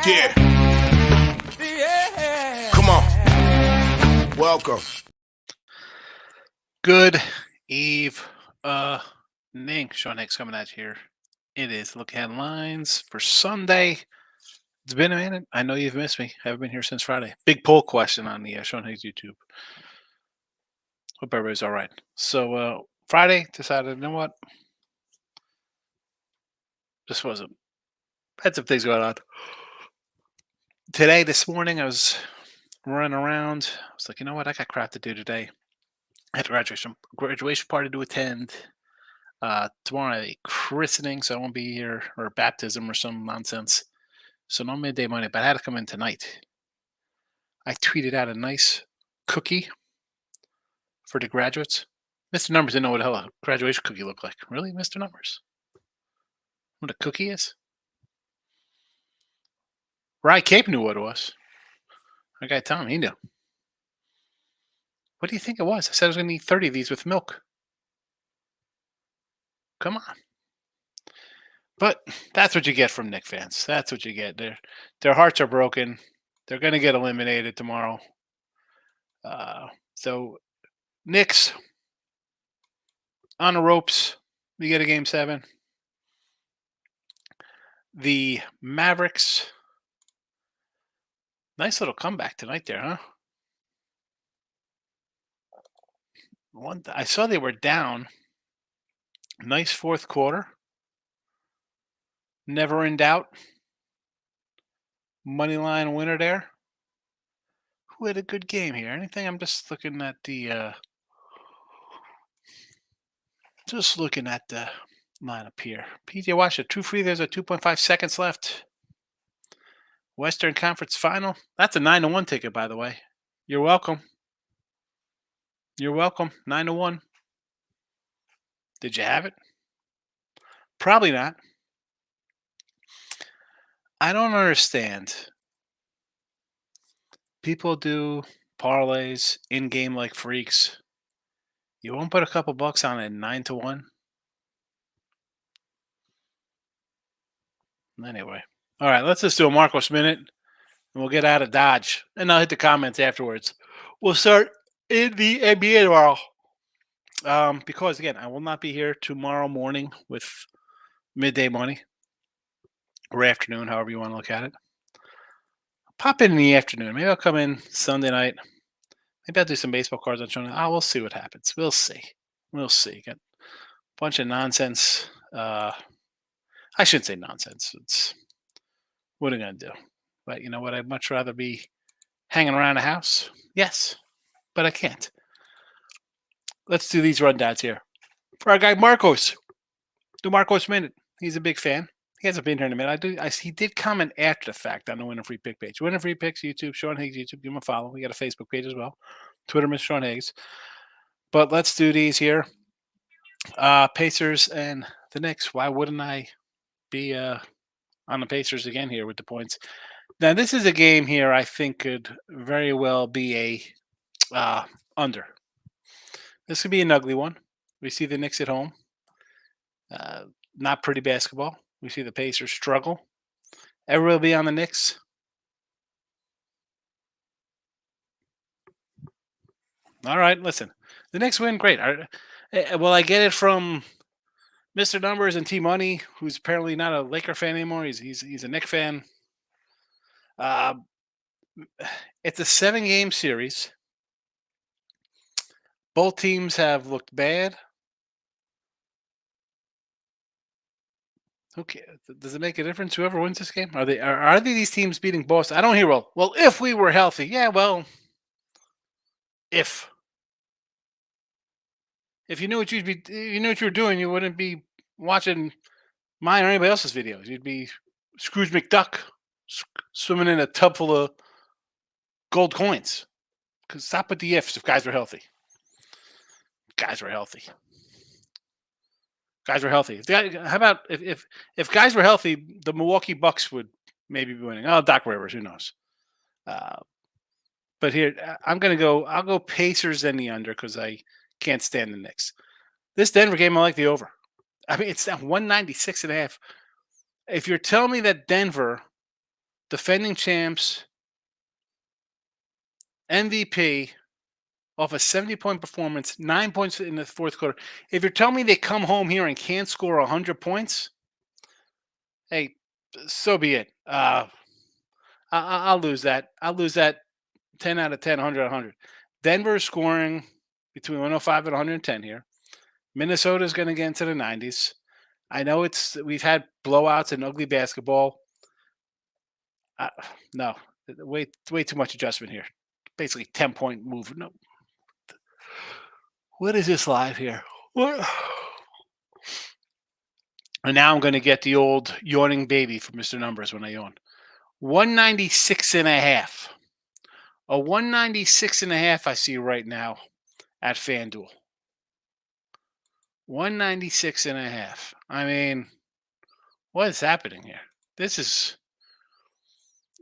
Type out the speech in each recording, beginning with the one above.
Yeah. Come on. Welcome. Good evening. Sean Higgs coming at you here. It is Look Headlines for Sunday. It's been a minute. I know you've missed me. I haven't been here since Friday. Big poll question on the Sean Higgs YouTube. Hope everybody's all right. So Friday, decided, you know what? Just wasn't. Had some things going on. Today, this morning, I was running around. I was like, you know what? I got crap to do today. I had a graduation party to attend. Tomorrow I have a christening, so I won't be here, or baptism or some nonsense. So no midday money, but I had to come in tonight. I tweeted out a nice cookie for the graduates. Mr. Numbers didn't know what the hell a graduation cookie looked like. Really, Mr. Numbers? What a cookie is? Rye Cape knew what it was. I got Tom, he knew. What do you think it was? I said I was going to eat 30 of these with milk. Come on. But that's what you get from Knicks fans. That's what you get. Their hearts are broken. They're going to get eliminated tomorrow. So Knicks on the ropes. We get a game 7. The Mavericks. Nice little comeback tonight there, huh? I saw they were down. Nice fourth quarter. Never in doubt. Money line winner there. Who had a good game here? Anything? I'm just looking at the lineup here. PJ Washer, 2 free. There's a 2.5 seconds left. Western Conference Final. That's a 9-1 ticket, by the way. You're welcome. You're welcome. 9-1. Did you have it? Probably not. I don't understand. People do parlays in game like freaks. You won't put a couple bucks on it 9-1. Anyway, all right. Let's just do a Marcos minute, and we'll get out of Dodge, and I'll hit the comments afterwards. We'll start in the NBA tomorrow. Because again, I will not be here tomorrow morning with midday money or afternoon, however you want to look at it. Pop in the afternoon. Maybe I'll come in Sunday night. Maybe I'll do some baseball cards on Sunday. We'll see what happens. We'll see. Got a bunch of nonsense. I shouldn't say nonsense. It's what am I going to do? But you know what? I'd much rather be hanging around the house. Yes, but I can't. Let's do these rundowns here. For our guy Marcos. Do Marcos minute. He's a big fan. He hasn't been here in a minute. He did comment after the fact on the Winner Free Pick page. Winner Free Picks, YouTube, Sean Higgs, YouTube. Give him a follow. We got a Facebook page as well. Twitter, Mr. Sean Higgs. But let's do these here. Pacers and the Knicks. Why wouldn't I be on the Pacers again here with the points? Now, this is a game here I think could very well be a under. This could be an ugly one. We see the Knicks at home. Not pretty basketball. We see the Pacers struggle. Everyone will be on the Knicks. All right, listen. The Knicks win, great. Well, I get it from Mr. Numbers and T Money, who's apparently not a Laker fan anymore. He's a Knicks fan. It's a 7-game series. Both teams have looked bad. Okay, does it make a difference whoever wins this game? Are these teams beating Boston? I don't hear well. If we were healthy, yeah. Well, if you knew what you were doing, you wouldn't be watching mine or anybody else's videos. You'd be Scrooge McDuck swimming in a tub full of gold coins. Because stop with the ifs. If guys were healthy, Guys were healthy. How about if guys were healthy, the Milwaukee Bucks would maybe be winning. Oh, Doc Rivers, who knows? But here I'll go Pacers and the under because I can't stand the Knicks. This Denver game, I like the over. I mean, it's at 196.5. If you're telling me that Denver, defending champs, MVP, off a 70-point performance, 9 points in the fourth quarter. If you're telling me they come home here and can't score 100 points, hey, so be it. I'll lose that. I'll lose that 10 out of 10, 100 out of 100. Denver is scoring between 105 and 110 here. Minnesota is going to get into the 90s. I know we've had blowouts and ugly basketball. No, way too much adjustment here. Basically 10-point move. No. What is this live here? What? And now I'm going to get the old yawning baby for Mr. Numbers when I yawn. 196.5. A 196.5 I see right now at FanDuel. 196.5. I mean, what is happening here?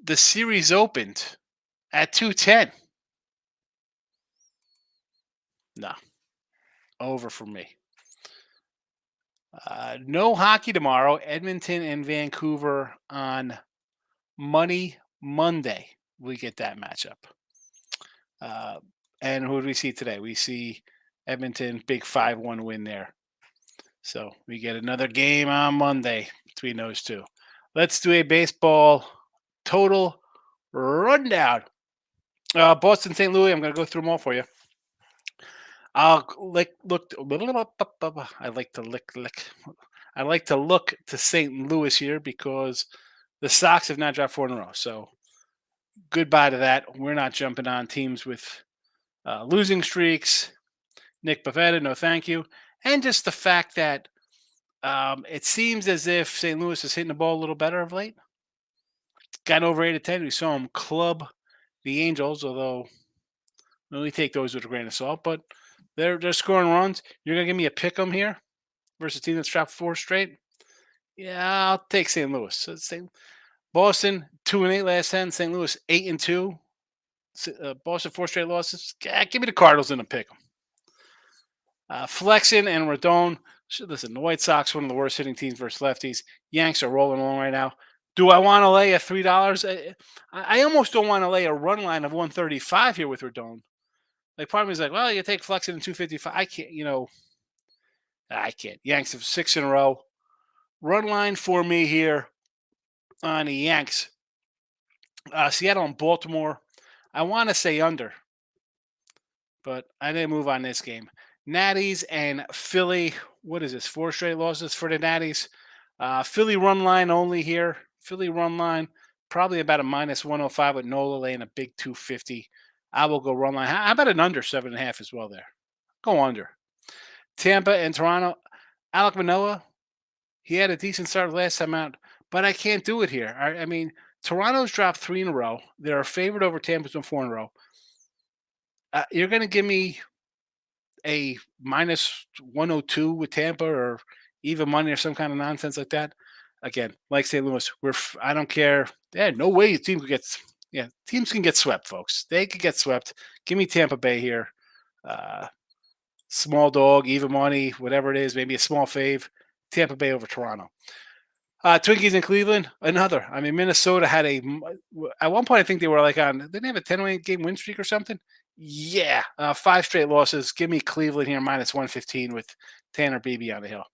The series opened at 210. No. Over for me. No hockey tomorrow. Edmonton and Vancouver on Monday. We get that matchup. And who do we see today? We see Edmonton, big 5-1 win there. So we get another game on Monday between those two. Let's do a baseball total rundown. Boston, St. Louis. I'm going to go through them all for you. I like to look to St. Louis here because the Sox have not dropped 4 in a row. So goodbye to that. We're not jumping on teams with losing streaks. Nick Pavetta, no thank you. And just the fact that it seems as if St. Louis is hitting the ball a little better of late. Got over 8 of 10. We saw him club the Angels, although we take those with a grain of salt. But they're scoring runs. You're going to give me a pick 'em here versus a team that's dropped 4 straight? Yeah, I'll take St. Louis. So Boston, 2-8 last 10. St. Louis, 8-2. Boston, 4 straight losses. Give me the Cardinals in a pick 'em. Flexen and Rodon. Listen, the White Sox, one of the worst hitting teams versus lefties. Yanks are rolling along right now. Do I want to lay a $3? I almost don't want to lay a run line of 135 here with Rodon. Like, part of me is like, well, you take Flexen in 255. I can't, I can't. Yanks have 6 in a row. Run line for me here on the Yanks. Seattle and Baltimore. I want to say under, but I didn't move on this game. Natties and Philly. What is this? 4 straight losses for the Natties. Philly run line only here. Philly run line, probably about a -105 with Nola laying a big 250. I will go run line. How about an under 7.5 as well there? Go under. Tampa and Toronto. Alek Manoah, he had a decent start last time out, but I can't do it here. I mean, Toronto's dropped 3 in a row. They're a favorite over Tampa's won 4 in a row. You're going to give me a -102 with Tampa or even money or some kind of nonsense like that. Again, like St. Louis, I don't care. Yeah, no way a team could get. Yeah, teams can get swept, folks. They could get swept. Give me Tampa Bay here. Small dog, even money, whatever it is, maybe a small fave. Tampa Bay over Toronto. Twinkies in Cleveland, another. I mean, Minnesota had at one point, I think they were like didn't they have a 10-game win streak or something? Yeah, 5 straight losses. Give me Cleveland here, -115 with Tanner Beebe on the hill.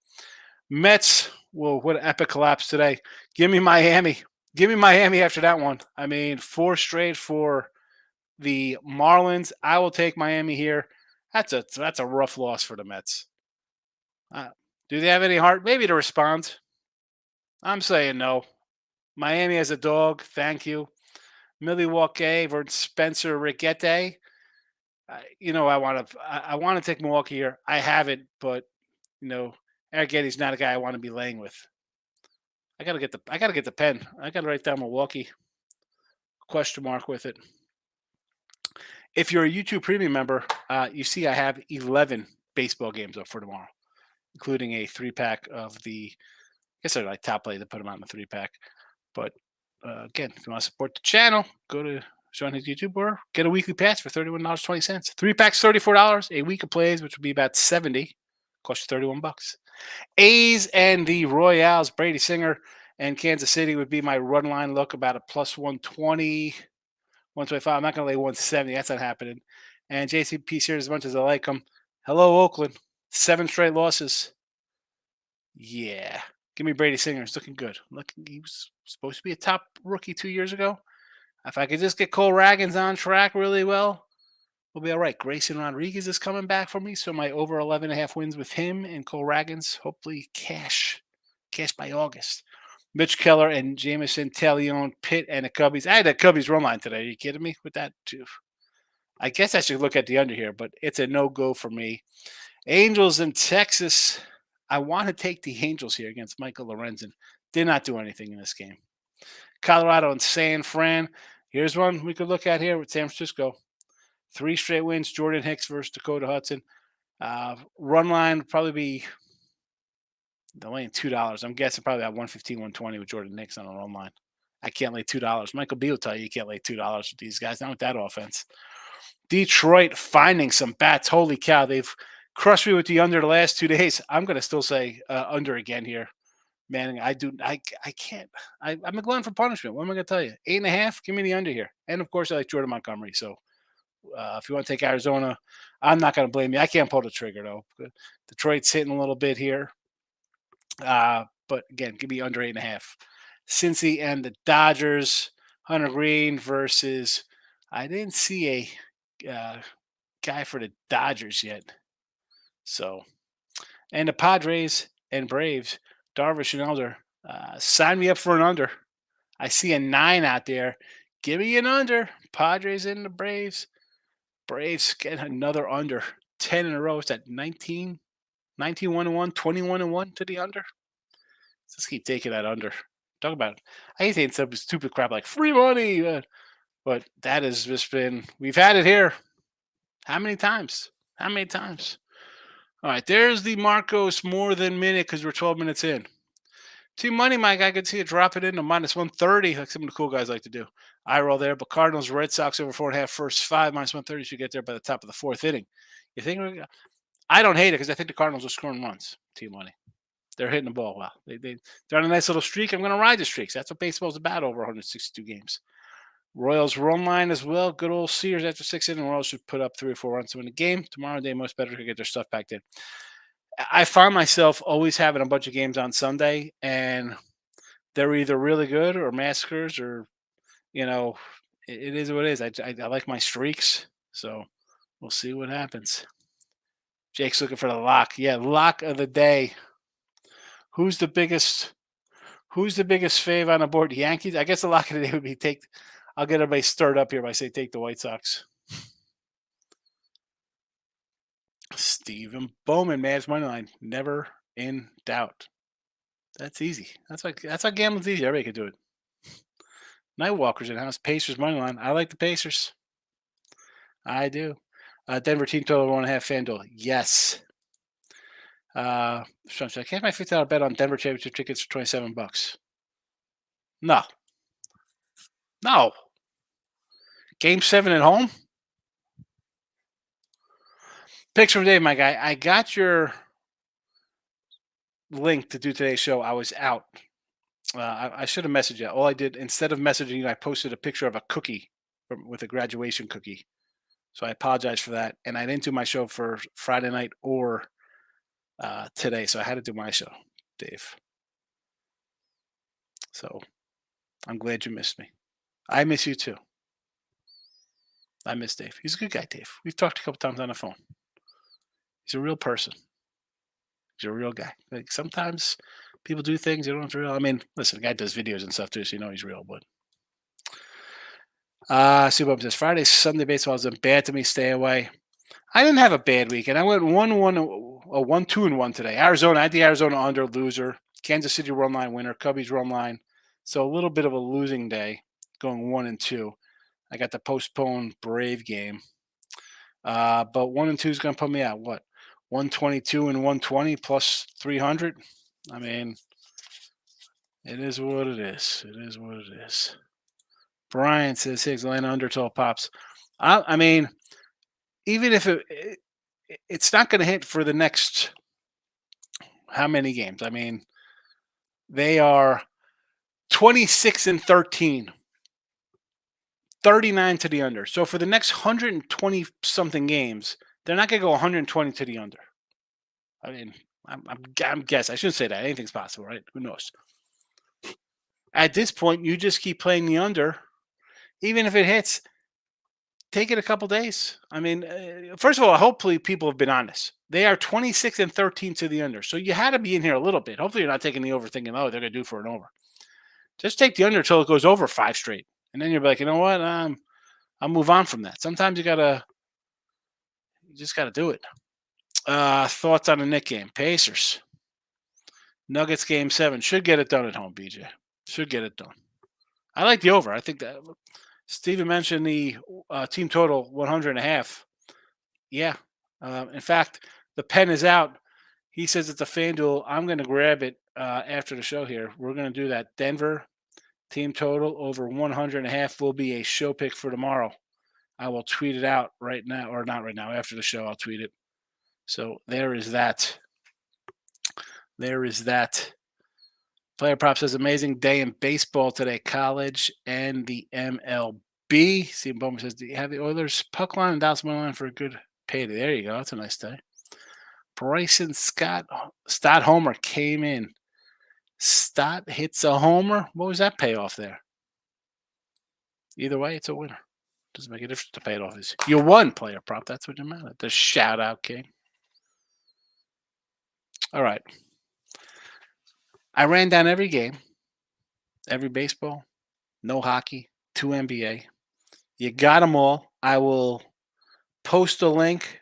Mets, well, what an epic collapse today. Give me Miami. Give me Miami after that one. I mean, 4 straight for the Marlins. I will take Miami here. That's a rough loss for the Mets. Do they have any heart? Maybe to respond. I'm saying no. Miami as a dog. Thank you. Milwaukee versus Spencer Riquete. I want to take Milwaukee here. I haven't, but Eric Getty's not a guy I want to be laying with. I gotta get the pen. I gotta write down Milwaukee. Question mark with it. If you're a YouTube Premium member, you see I have 11 baseball games up for tomorrow, including a 3-pack of the. I guess they're like top play to put them on the 3-pack. But again, if you want to support the channel, go to Sean his YouTube or get a weekly pass for $31.20. 3-packs $34. A week of plays, which would be about $70, cost you $31. A's and the Royals. Brady Singer And Kansas City would be my run line look about a plus 120, 125. I'm not going to lay 170. That's not happening. And JCP series, as much as I like them. Hello, Oakland. 7 straight losses. Yeah. Give me Brady Singer. It's looking good. Looking, he was supposed to be a top rookie 2 years ago. If I could just get Cole Raggins on track really well, we'll be all right. Grayson Rodriguez is coming back for me, so my over 11.5 wins with him and Cole Raggins, hopefully cash by August. Mitch Keller and Jamison Talion, Pitt, and the Cubbies. I had the Cubbies run line today. Are you kidding me with that too? I guess I should look at the under here, but it's a no-go for me. Angels in Texas. I want to take the Angels here against Michael Lorenzen. Did not do anything in this game. Colorado and San Fran. Here's one we could look at here with San Francisco. 3 straight wins. Jordan Hicks versus Dakota Hudson. Run line would probably be laying $2. I'm guessing probably at 115, 120 with Jordan Hicks on a run line. I can't lay $2. Michael B will tell you can't lay $2 with these guys. Not with that offense. Detroit finding some bats. Holy cow. They've crushed me with the under the last 2 days. I'm going to still say under again here. Man, I can't. I'm a glutton for punishment. What am I going to tell you? 8.5? Give me the under here. And, of course, I like Jordan Montgomery. So, if you want to take Arizona, I'm not going to blame you. I can't pull the trigger, though. Detroit's hitting a little bit here. But, again, give me under 8.5. Cincy and the Dodgers. Hunter Green versus – I didn't see a guy for the Dodgers yet. So, and the Padres and Braves, Darvish and Elder, sign me up for an under. I see a 9 out there. Give me an under. Padres and the Braves. Braves get another under. 10 in a row. It's at 19, 1-1, 21-1 to the under. Let's keep taking that under. Talk about it. I hate saying some stupid crap like free money. But that has just been, we've had it here. How many times? All right, there's the Marcos more than minute because we're 12 minutes in. Team Money, Mike, I could see it dropping in to minus 130, like some of the cool guys like to do. I roll there, but Cardinals, Red Sox over 4.5, first 5, minus 130 should get there by the top of the 4th inning. You think I don't hate it because I think the Cardinals are scoring runs. Team Money, they're hitting the ball well. They're on a nice little streak. I'm going to ride the streaks. That's what baseball's about over 162 games. Royals run line as well. Good old Sears after 6 innings. Royals should put up 3 or 4 runs to win the game. Tomorrow they most better to get their stuff back in. I find myself always having a bunch of games on Sunday, and they're either really good or massacres, or it is what it is. I like my streaks, so we'll see what happens. Jake's looking for the lock. Yeah, lock of the day. Who's the biggest fave on the board? The Yankees. I guess the lock of the day would be take. I'll get everybody stirred up here by saying take the White Sox. Stephen Bowman, Mavs money line, never in doubt. That's easy. That's how gambling's easy. Everybody can do it. Nightwalkers in house. Pacers money line. I like the Pacers. I do. Denver team total 1.5 FanDuel. Yes. I can't my $50 bet on Denver championship tickets for $27. No. Game 7 at home. Picks from Dave, my guy. I got your link to do today's show. I was out. I should have messaged you. All I did, instead of messaging you, I posted a picture of a cookie with a graduation cookie. So I apologize for that. And I didn't do my show for Friday night or today. So I had to do my show, Dave. So I'm glad you missed me. I miss you too. I miss Dave. He's a good guy, Dave. We've talked a couple times on the phone. He's a real person. He's a real guy. Like sometimes people do things they don't have to real. I mean, listen, the guy does videos and stuff too, so you know he's real. But see what says. Friday, Sunday baseball isn't bad to me. Stay away. I didn't have a bad weekend. I went 1-2-1 today. Arizona, I had the Arizona under loser. Kansas City run line winner. Cubbies run line. So a little bit of a losing day, going 1-2. I got the postponed Brave game. But 1-2 is going to put me at what? 122 and 120 plus 300. I mean, it is what it is. It is what it is. Brian says Higgs line under till pops. I mean, even if it's not going to hit for the next how many games? I mean, they are 26-13, 39 to the under. So for the next 120 something games, they're not going to go 120 to the under. I mean, I'm guessing. I shouldn't say that. Anything's possible, right? Who knows? At this point, you just keep playing the under. Even if it hits, take it a couple days. I mean, first of all, hopefully people have been honest. They are 26-13 to the under. So you had to be in here a little bit. Hopefully you're not taking the over thinking, oh, they're going to do for an over. Just take the under until it goes over 5 straight. And then you're like, you know what? I'll move on from that. Sometimes you just got to do it. Thoughts on the Knicks game? Pacers. Nuggets game 7. Should get it done at home, BJ. Should get it done. I like the over. I think that Steven mentioned the team total 100.5. Yeah. In fact, the pen is out. He says it's a FanDuel. I'm going to grab it after the show here. We're going to do that. Denver team total over 100.5 will be a show pick for tomorrow. I will tweet it out right now, or not right now. After the show, I'll tweet it. So there is that. There is that. Player Prop says amazing day in baseball today, college and the MLB. Steve Bowman says, do you have the Oilers puck line and Dallas money line for a good payday? There you go. That's a nice day. Bryson Stott homer came in. Stott hits a homer. What was that payoff there? Either way, it's a winner. Doesn't make a difference to pay it off. You won, Player Prop. That's what you meant. The shout out king. All right. I ran down every game, every baseball, no hockey, 2 NBA. You got them all. I will post a link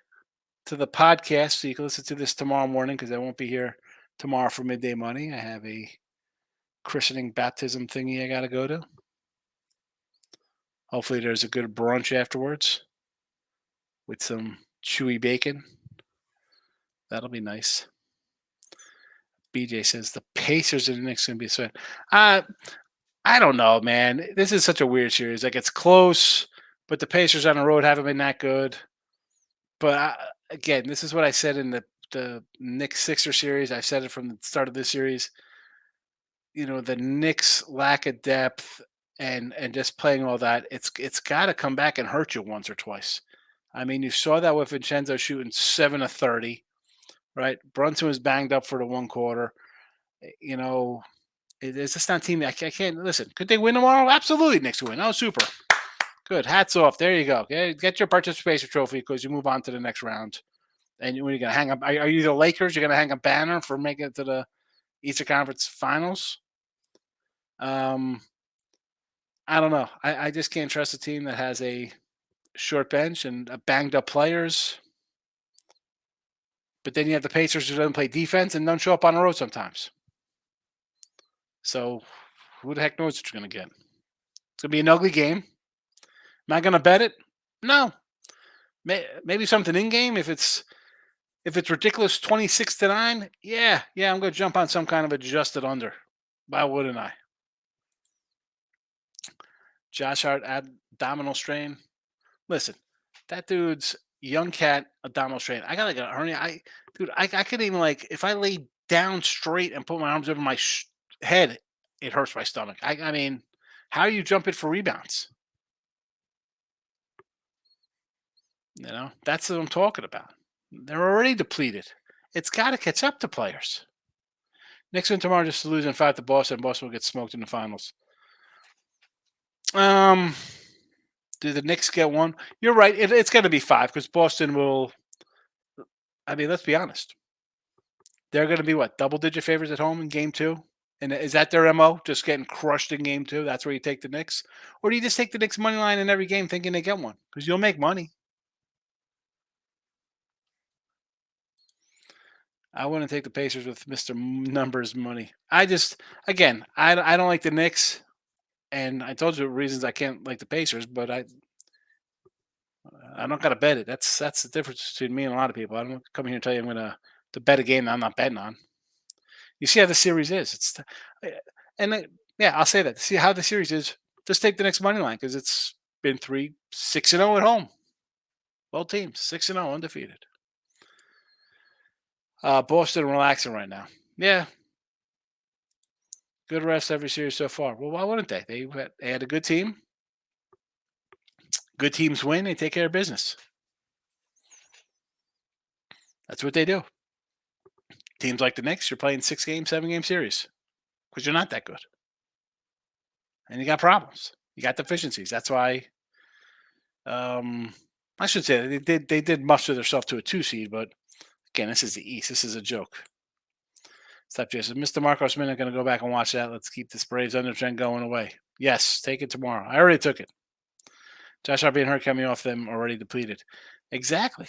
to the podcast so you can listen to this tomorrow morning because I won't be here tomorrow for Midday Money. I have a christening baptism thingy I got to go to. Hopefully there's a good brunch afterwards with some chewy bacon. That'll be nice. BJ says the Pacers and the Knicks going to be a sweat. I don't know, man. This is such a weird series. Like, it's close, but the Pacers on the road haven't been that good. But again, this is what I said in the Knicks Sixer series. I said it from the start of this series. You know, the Knicks lack of depth and just playing all that. It's got to come back and hurt you once or twice. I mean, you saw that with Vincenzo shooting 7 of 30, right? Brunson was banged up for the one quarter. You know, it's just not a team. I can't listen. Could they win tomorrow? Absolutely, Knicks win. Oh, super. Good. Hats off. There you go. Okay? Get your participation trophy because you move on to the next round. And when you're going to hang up, are you the Lakers? You're going to hang a banner for making it to the Eastern Conference Finals? I don't know. I just can't trust a team that has a short bench and banged up players. But then you have the Pacers who don't play defense and don't show up on the road sometimes. So who the heck knows what you're going to get? It's going to be an ugly game. Am I going to bet it? No. Maybe something in game if it's ridiculous 26-9. Yeah, I'm going to jump on some kind of adjusted under. Why wouldn't I? Josh Hart abdominal strain. Listen, that dude's young cat abdominal strain. I got like a hernia. I couldn't even if I lay down straight and put my arms over my head, it hurts my stomach. I mean, how are you jumping for rebounds? You know, that's what I'm talking about. They're already depleted. It's got to catch up to players. Knicks win tomorrow just to lose in 5 to Boston. Boston will get smoked in the finals. Do the Knicks get one? You're right. It's going to be 5 because Boston will. I mean, let's be honest. They're going to be double-digit favorites at home in Game 2? And is that their MO? Just getting crushed in Game 2? That's where you take the Knicks? Or do you just take the Knicks money line in every game thinking they get one? Because you'll make money. I wouldn't take the Pacers with Mr. Numbers money. I don't like the Knicks. And I told you the reasons I can't like the Pacers, but I don't got to bet it. That's the difference between me and a lot of people. I don't come here and tell you I'm going to bet a game that I'm not betting on. You see how the series is. I'll say that. See how the series is. Just take the next money line because it's been 6-0 at home. Both teams 6-0 undefeated. Boston relaxing right now. Yeah. Good rest every series so far. Well, why wouldn't they? They had a good team. Good teams win. They take care of business. That's what they do. Teams like the Knicks, you're playing 6 game, 7 game series because you're not that good, and you got problems. You got deficiencies. That's why. I should say they did muster themselves to a 2 seed, but again, this is the East. This is a joke. Stop, Jason. Mr. Marcos Minute going to go back and watch that. Let's keep this Braves under trend going away. Yes, take it tomorrow. I already took it. Josh Hart being hurt coming off them already depleted. Exactly.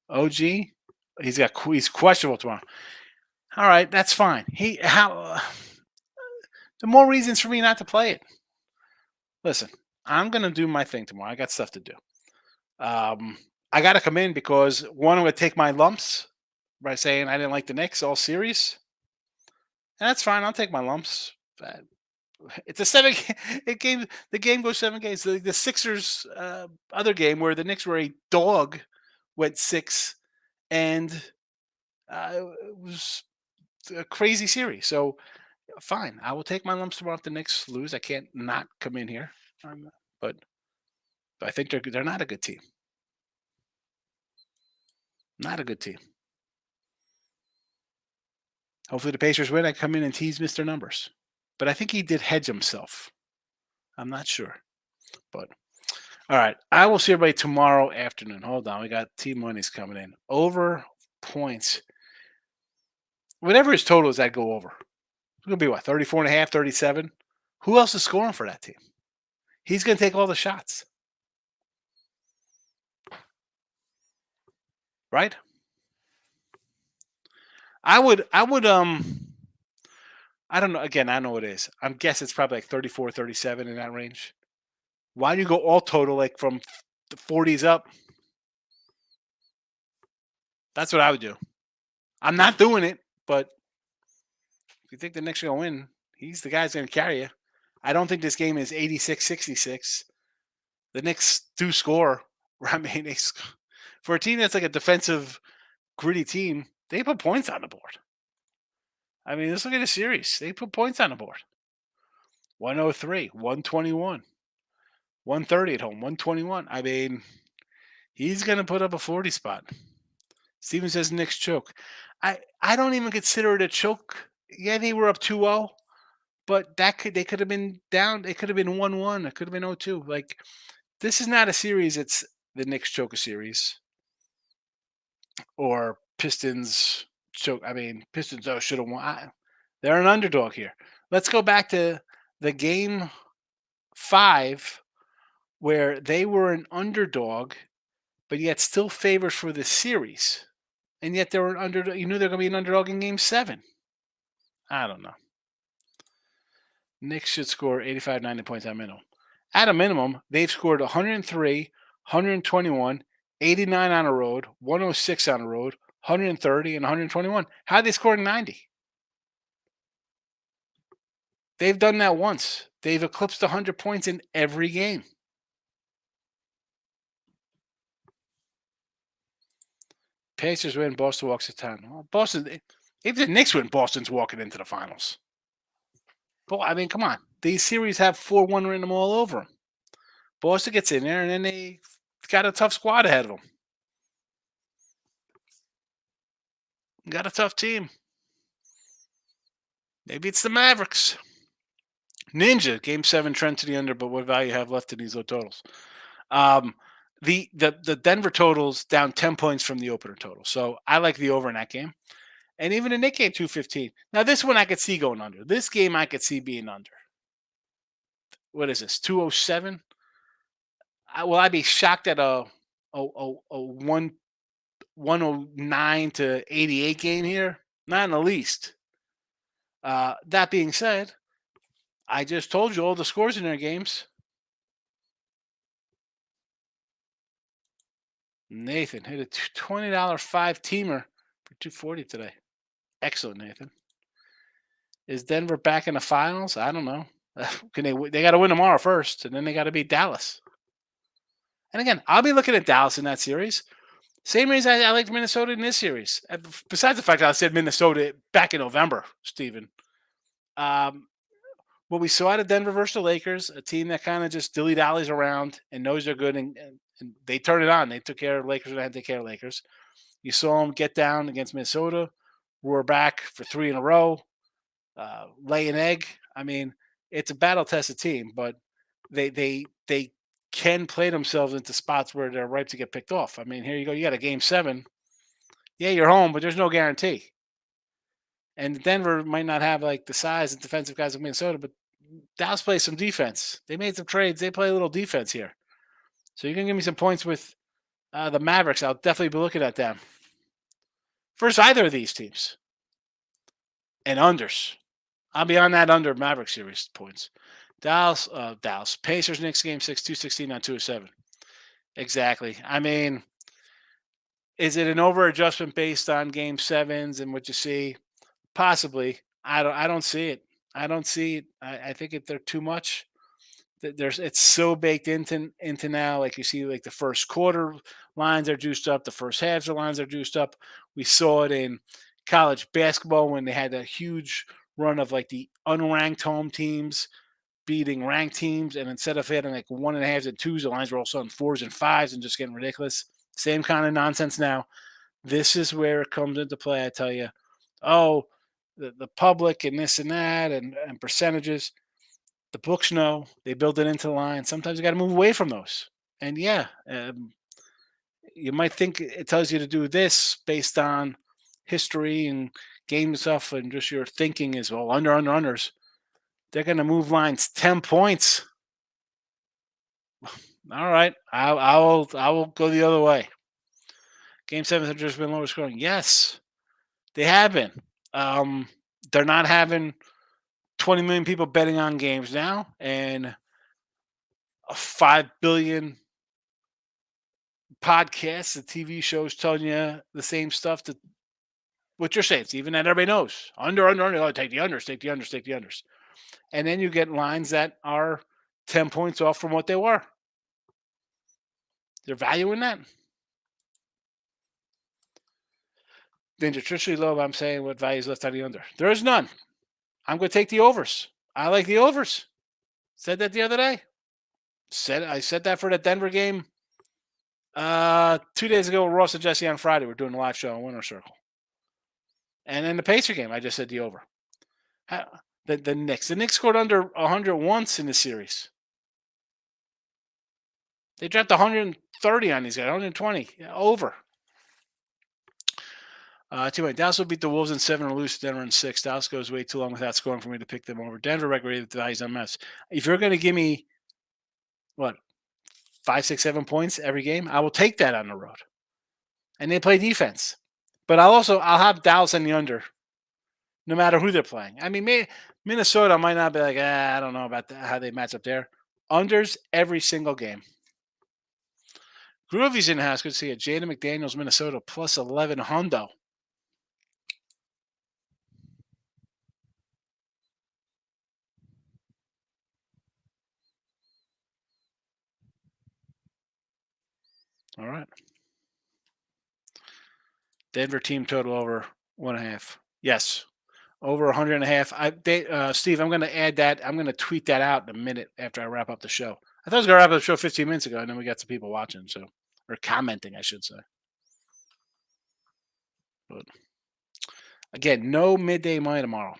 OG, he's questionable tomorrow. All right, that's fine. The more reasons for me not to play it. Listen, I'm gonna do my thing tomorrow. I got stuff to do. I got to come in because one, I'm gonna take my lumps by saying I didn't like the Knicks all series, and that's fine. I'll take my lumps. It's a seven. It game. The game goes 7 games. The Sixers other game where the Knicks were a dog went 6, and it was a crazy series. So fine, I will take my lumps tomorrow if the Knicks lose. I can't not come in here, but I think they're not a good team. Not a good team. Hopefully the Pacers win. I come in and tease Mr. Numbers, but I think he did hedge himself. I'm not sure, but all right. I will see everybody tomorrow afternoon. Hold on, we got team money's coming in over points. Whatever his total is, I'd go over. It's going to be what, 34 and a half, 37? Who else is scoring for that team? He's going to take all the shots. Right? I don't know. Again, I know what it is. I'm guessing it's probably like 34, 37 in that range. Why do you go all total like from the 40s up? That's what I would do. I'm not doing it, but if you think the Knicks are going to win, he's the guy that's going to carry you. I don't think this game is 86-66. The Knicks do score. I mean, for a team that's like a defensive, gritty team, they put points on the board. I mean, let's look at the series. They put points on the board. 103, 121, 130 at home, 121. I mean, he's going to put up a 40 spot. Steven says Knicks choke. I don't even consider it a choke. Yeah, they were up 2-0, but they could have been down. It could have been 1-1. It could have been 0-2. Like, this is not a series. It's the Knicks choke a series or Pistons choke. I mean, Pistons should have won. They're an underdog here. Let's go back to the game 5 where they were an underdog, but yet still favored for the series. And yet they were an underdog. You knew they were going to be an underdog in game 7. I don't know. Knicks should score 85, 90 points at minimum. At a minimum, they've scored 103, 121, 89 on the road, 106 on the road, 130, and 121. How are they scoring 90? They've done that once. They've eclipsed 100 points in every game. Pacers win, Boston walks to town. Well, Boston, if the Knicks win, Boston's walking into the finals. But I mean, come on. These series have 4-1 written them all over them. Boston gets in there, and then they got a tough squad ahead of them. Got a tough team. Maybe it's the Mavericks. Ninja, game 7, trend to the under, but what value have left in these low totals? The Denver totals down 10 points from the opener total. So I like the over in that game. And even in Nick game 215. Now this one I could see going under. This game I could see being under. What is this? 207? I'd be shocked at a 109 to 88 game here. Not in the least. That being said, I just told you all the scores in their games. Nathan hit a $20 5-teamer for 240 today. Excellent, Nathan. Is Denver back in the finals? I don't know. They got to win tomorrow first, and then they got to beat Dallas. And again, I'll be looking at Dallas in that series. Same reason I liked Minnesota in this series. Besides the fact that I said Minnesota back in November, Steven. Um, what we saw out of Denver versus the Lakers, a team that kind of just dilly dallies around and knows they're good, and they turn it on. They took care of the Lakers when they had to take care of the Lakers. You saw them get down against Minnesota, roar back for three in a row, lay an egg. I mean, it's a battle tested team, but they can play themselves into spots where they're ripe to get picked off. I mean, here you go. You got a game seven. Yeah, you're home, but there's no guarantee. And Denver might not have like the size and defensive guys of Minnesota, but Dallas plays some defense. They made some trades. They play a little defense here. So you're gonna give me some points with the Mavericks. I'll definitely be looking at them versus either of these teams and unders. I'll be on that under Maverick series points. Dallas Pacers Knicks game 6 216 on 207. Exactly. I mean, is it an over adjustment based on game sevens and what you see? Possibly. I don't see it. I don't see it. I think they're too much. There's it's so baked into now. Like you see, like the first quarter lines are juiced up, the first halves of lines are juiced up. We saw it in college basketball when they had a huge run of like the unranked home teams beating ranked teams, and instead of having like one and a half and twos, the lines were all of a sudden fours and fives and just getting ridiculous. Same kind of nonsense now. This is where it comes into play. I tell you, oh, the public and this and that and percentages. The books know they build it into the line. Sometimes you got to move away from those. And yeah, you might think it tells you to do this based on history and game stuff and just your thinking is well unders. They're going to move lines 10 points. All right, I will go the other way. Game sevens have just been lower scoring. Yes, they have been. They're not having 20 million people betting on games now, and 5 billion podcasts, the TV shows telling you the same stuff that what you're saying. It's even that everybody knows. Under. Oh, take the unders, take the unders, take the unders. And then you get lines that are 10 points off from what they were. They're valuing that. Then traditionally low, I'm saying what value is left on the under. There is none. I'm going to take the overs. I like the overs. Said that the other day. I said that for the Denver game 2 days ago with Ross and Jesse on Friday. We're doing a live show on Winner Circle. And then the Pacer game, I just said the over. The Knicks. The Knicks scored under 100 once in the series. They dropped 130 on these guys, 120. Yeah, over. Dallas will beat the Wolves in 7 or lose to Denver in 6. Dallas goes way too long without scoring for me to pick them over. Denver regulated the values on mess. If you're going to give me, 5, 6, 7 points every game, I will take that on the road. And they play defense. But I'll have Dallas in the under, no matter who they're playing. I mean, Minnesota might not be like, I don't know about how they match up there. Unders every single game. Groovy's in the house. Good to see it. Jaden McDaniels, Minnesota, plus 11 hundo. All right. Denver team total over 1.5. Yes. Over 100.5. Steve, I'm going to add that. I'm going to tweet that out in a minute after I wrap up the show. I thought I was going to wrap up the show 15 minutes ago, and then we got some people watching, or commenting, I should say. But again, no midday money tomorrow.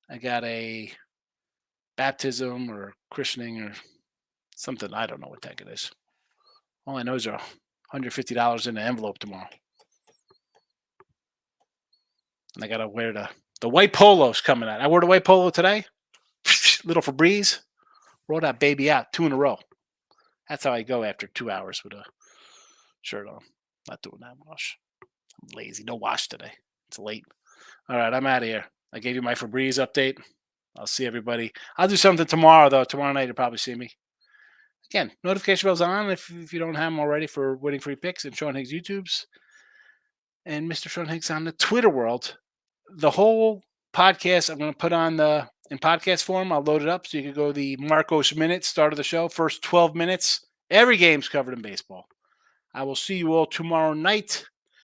I got a baptism or christening or something. I don't know what the heck it is. All I know is $150 in an envelope tomorrow. And I got to wear the white polo's coming out. I wore the white polo today. Little Febreze. Roll that baby out 2 in a row. That's how I go after 2 hours with a shirt on. Not doing that wash. I'm lazy. No wash today. It's late. All right, I'm out of here. I gave you my Febreze update. I'll see everybody. I'll do something tomorrow, though. Tomorrow night, you'll probably see me. Again, notification bells on if you don't have them already for winning free picks and Sean Higgs YouTubes. And Mr. Sean Higgs on the Twitter world. The whole podcast I'm going to put on in podcast form. I'll load it up so you can go the Marcos minutes, start of the show, first 12 minutes. Every game's covered in baseball. I will see you all tomorrow night.